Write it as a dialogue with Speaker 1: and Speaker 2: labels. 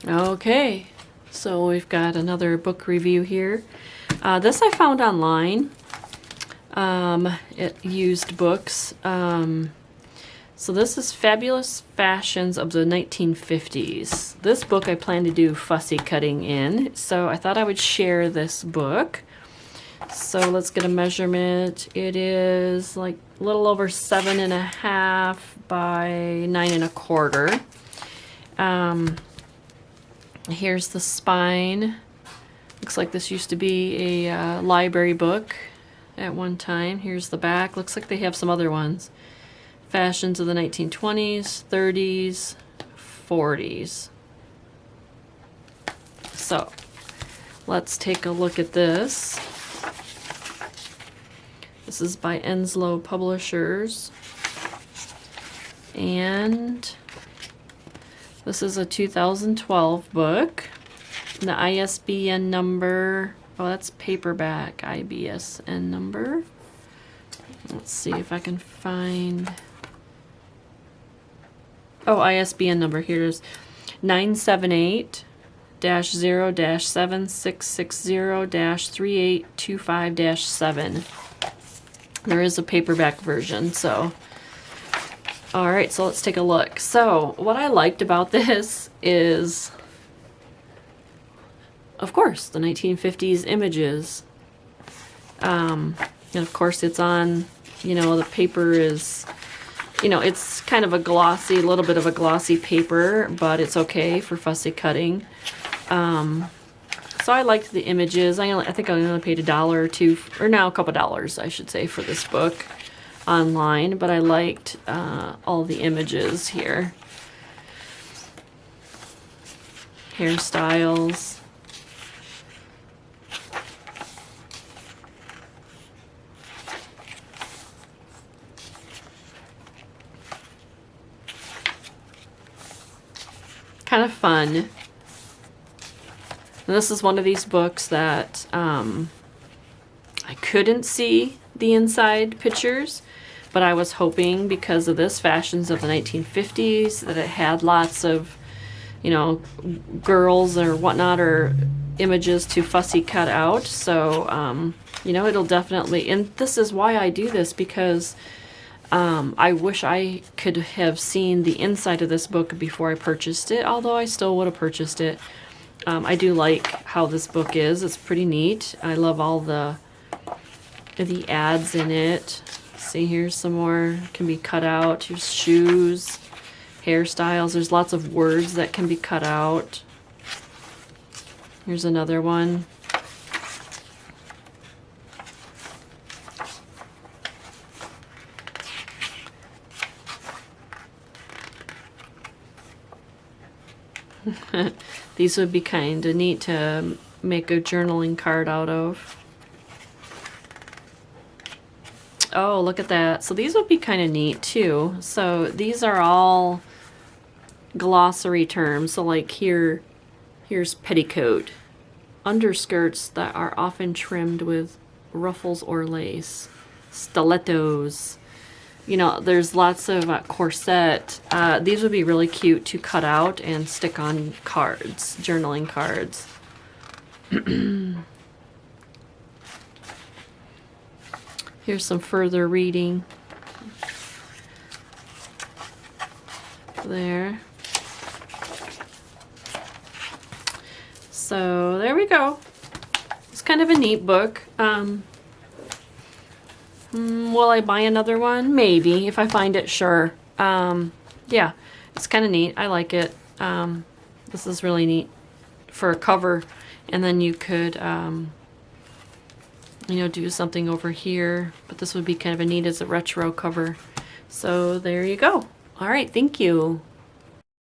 Speaker 1: Okay, so we've got another book review here. This I found online. It used books. So this is Fabulous Fashions of the 1950s. This book I plan to do fussy cutting in, so I thought I would share this book. So let's get a measurement. It is like a little over 7.5 by 9.25. Here's the spine. Looks like this used to be a library book at one time. Here's the back. Looks like they have some other ones. Fashions of the 1920s, 30s, 40s. So let's take a look at this. This is by Enslow Publishers. And this is a 2012 book. The ISBN number, oh, that's paperback IBSN number. Let's see if I can find, oh, ISBN number, here it is, 978-0-7660-3825-7. There is a paperback version, so. Alright, so let's take a look. So, what I liked about this is, of course, the 1950s images. And of course it's on, you know, the paper is, you know, it's kind of a glossy, little bit of a glossy paper, but it's okay for fussy cutting. So I liked the images. I think I only paid $1 or $2, or now a couple dollars, I should say, for this book online, but I liked all the images here. Hairstyles. Kind of fun. And this is one of these books that I couldn't see the inside pictures, but I was hoping because of this Fashions of the 1950s that it had lots of, you know, girls or whatnot, or images to fussy cut out. So, you know, it'll definitely, and this is why I do this, because I wish I could have seen the inside of this book before I purchased it, although I still would have purchased it. I do like how this book is. It's pretty neat. I love all the ads in it. See, here's some more can be cut out. Here's shoes, hairstyles. There's lots of words that can be cut out. Here's another one. These would be kind of neat to make a journaling card out of. Oh, look at that. So these would be kind of neat too. So these are all glossary terms. So like here's petticoat. Underskirts that are often trimmed with ruffles or lace. Stilettos. You know, there's lots of corset. These would be really cute to cut out and stick on cards, journaling cards. Here's some further reading. There. So there we go. It's kind of a neat book. Will I buy another one? Maybe, if I find it, sure. Yeah, it's kind of neat. I like it. This is really neat for a cover. And then you could, you know, do something over here. But this would be kind of a neat as a retro cover. So there you go. All right, thank you.